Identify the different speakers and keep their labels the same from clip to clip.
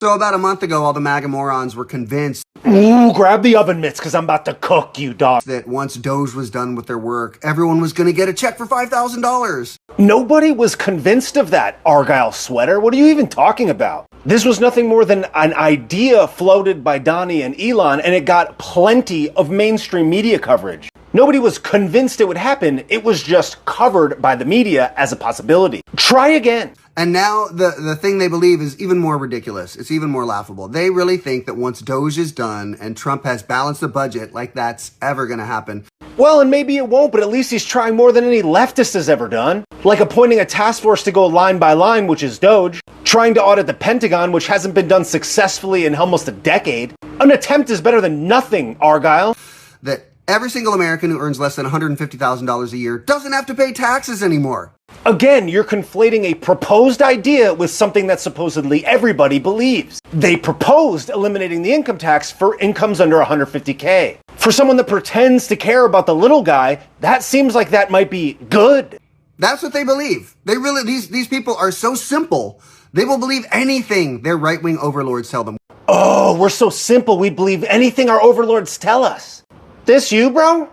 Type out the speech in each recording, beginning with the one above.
Speaker 1: So about a month ago, all the MAGA morons were convinced
Speaker 2: Ooh, grab the oven mitts, because I'm about to cook you, dog.
Speaker 1: that once Doge was done with their work, everyone was going to get a check for $5,000.
Speaker 2: Nobody was convinced of that, Argyle Sweater. What are you even talking about? This was nothing more than an idea floated by Donnie and Elon, and it got plenty of mainstream media coverage. Nobody was convinced it would happen. It was just covered by the media as a possibility. Try again.
Speaker 1: And now the thing they believe is even more ridiculous. It's even more laughable. They really think that once Doge is done and Trump has balanced the budget, like that's ever going to happen.
Speaker 2: Well, and maybe it won't, but at least he's trying more than any leftist has ever done. Like appointing a task force to go line by line, which is Doge. Trying to audit the Pentagon, which hasn't been done successfully in almost a decade. An attempt is better than nothing, Argyle.
Speaker 1: That every single American who earns less than $150,000 a year doesn't have to pay taxes anymore.
Speaker 2: Again, you're conflating a proposed idea with something that supposedly everybody believes. They proposed eliminating the income tax for incomes under 150K. For someone that pretends to care about the little guy, that seems like that might be good.
Speaker 1: That's what they believe. They really, these people are so simple. They will believe anything their right-wing overlords tell them.
Speaker 2: Oh, we're so simple, we believe anything our overlords tell us. This you, bro?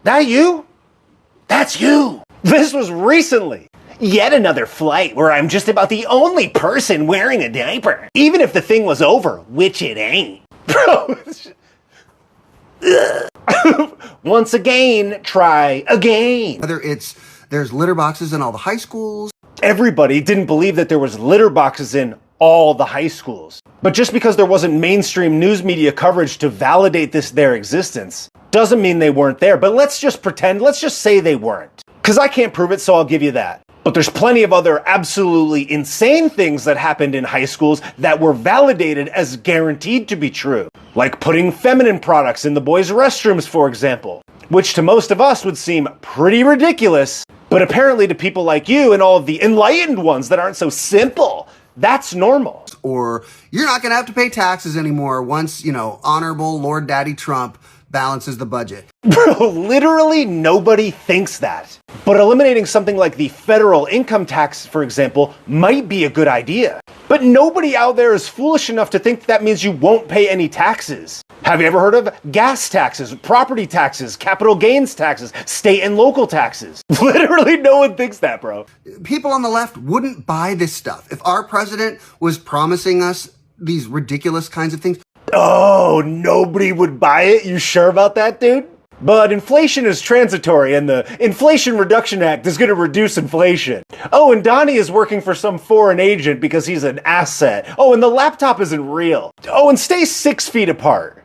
Speaker 2: That you? That's you. This was recently. Yet another flight where I'm just about the only person wearing a diaper. Even if the thing was over, which it ain't. Bro. Once again, try again.
Speaker 1: Whether there's litter boxes in all the high schools.
Speaker 2: Everybody didn't believe that there was litter boxes in all the high schools. But just because there wasn't mainstream news media coverage to validate their existence, doesn't mean they weren't there. But let's just pretend, let's just say they weren't. Because I can't prove it, so I'll give you that. But there's plenty of other absolutely insane things that happened in high schools that were validated as guaranteed to be true. Like putting feminine products in the boys' restrooms, for example. Which to most of us would seem pretty ridiculous. But apparently to people like you and all of the enlightened ones that aren't so simple, that's normal.
Speaker 1: Or you're not going to have to pay taxes anymore once, Honorable Lord Daddy Trump balances the budget.
Speaker 2: Bro, literally nobody thinks that. But eliminating something like the federal income tax, for example, might be a good idea. But nobody out there is foolish enough to think that means you won't pay any taxes. Have you ever heard of gas taxes, property taxes, capital gains taxes, state and local taxes? Literally no one thinks that, bro.
Speaker 1: People on the left wouldn't buy this stuff. If our president was promising us these ridiculous kinds of things.
Speaker 2: Oh, nobody would buy it? You sure about that, dude? But inflation is transitory, and the Inflation Reduction Act is going to reduce inflation. Oh, and Donnie is working for some foreign agent because he's an asset. Oh, and the laptop isn't real. Oh, and stay 6 feet apart.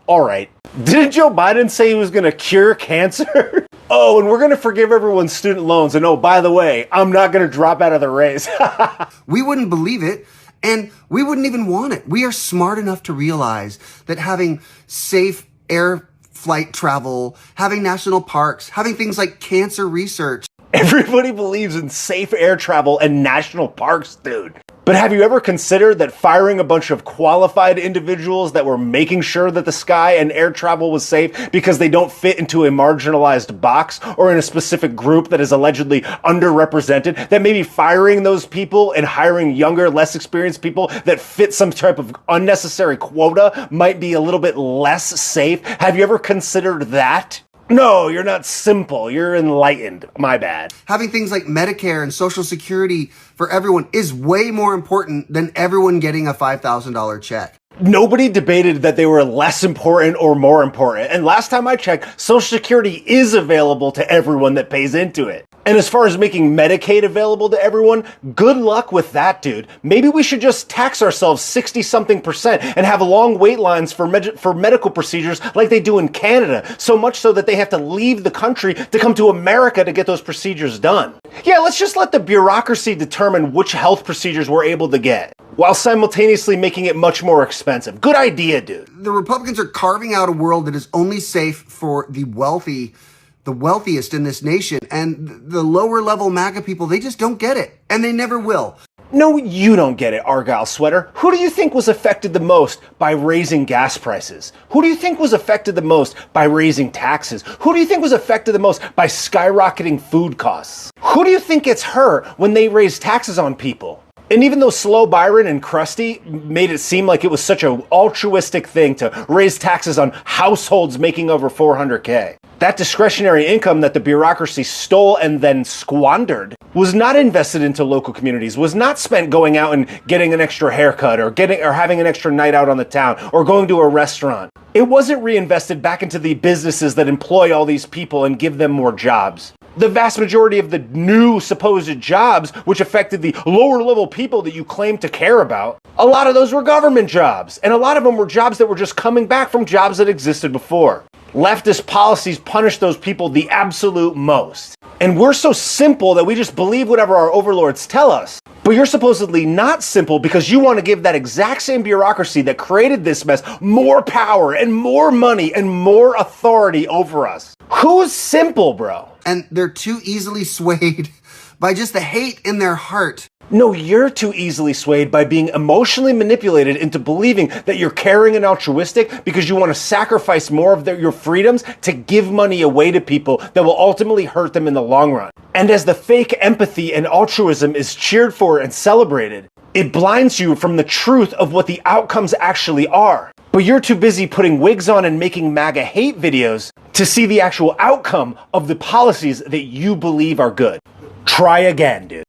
Speaker 2: All right. Didn't Joe Biden say he was going to cure cancer? Oh, and we're going to forgive everyone's student loans. And oh, by the way, I'm not going to drop out of the race.
Speaker 1: We wouldn't believe it. And we wouldn't even want it. We are smart enough to realize that having safe air flight travel, having national parks, having things like cancer research.
Speaker 2: Everybody believes in safe air travel and national parks, dude. But have you ever considered that firing a bunch of qualified individuals that were making sure that the sky and air travel was safe because they don't fit into a marginalized box or in a specific group that is allegedly underrepresented, that maybe firing those people and hiring younger, less experienced people that fit some type of unnecessary quota might be a little bit less safe? Have you ever considered that? No, you're not simple. You're enlightened. My bad.
Speaker 1: Having things like Medicare and Social Security for everyone is way more important than everyone getting a $5,000 check.
Speaker 2: Nobody debated that they were less important or more important. And last time I checked, Social Security is available to everyone that pays into it. And as far as making Medicaid available to everyone, good luck with that, dude. Maybe we should just tax ourselves 60-something% and have long wait lines for medical procedures like they do in Canada, so much so that they have to leave the country to come to America to get those procedures done. Yeah, let's just let the bureaucracy determine which health procedures we're able to get, while simultaneously making it much more expensive. Good idea, dude.
Speaker 1: The Republicans are carving out a world that is only safe for the wealthiest in this nation, and the lower level MAGA people, they just don't get it, and they never will.
Speaker 2: No, you don't get it, Argyle Sweater. Who do you think was affected the most by raising gas prices? Who do you think was affected the most by raising taxes? Who do you think was affected the most by skyrocketing food costs? Who do you think gets hurt when they raise taxes on people? And even though Slow Byron and Krusty made it seem like it was such an altruistic thing to raise taxes on households making over 400K, that discretionary income that the bureaucracy stole and then squandered was not invested into local communities, was not spent going out and getting an extra haircut or having an extra night out on the town or going to a restaurant. It wasn't reinvested back into the businesses that employ all these people and give them more jobs. The vast majority of the new supposed jobs, which affected the lower level people that you claim to care about, a lot of those were government jobs. And a lot of them were jobs that were just coming back from jobs that existed before. Leftist policies punish those people the absolute most. And we're so simple that we just believe whatever our overlords tell us. But you're supposedly not simple because you want to give that exact same bureaucracy that created this mess more power and more money and more authority over us. Who's simple, bro?
Speaker 1: And they're too easily swayed by just the hate in their heart.
Speaker 2: No, you're too easily swayed by being emotionally manipulated into believing that you're caring and altruistic because you want to sacrifice more of your freedoms to give money away to people that will ultimately hurt them in the long run. And as the fake empathy and altruism is cheered for and celebrated, it blinds you from the truth of what the outcomes actually are. But you're too busy putting wigs on and making MAGA hate videos to see the actual outcome of the policies that you believe are good. Try again, dude.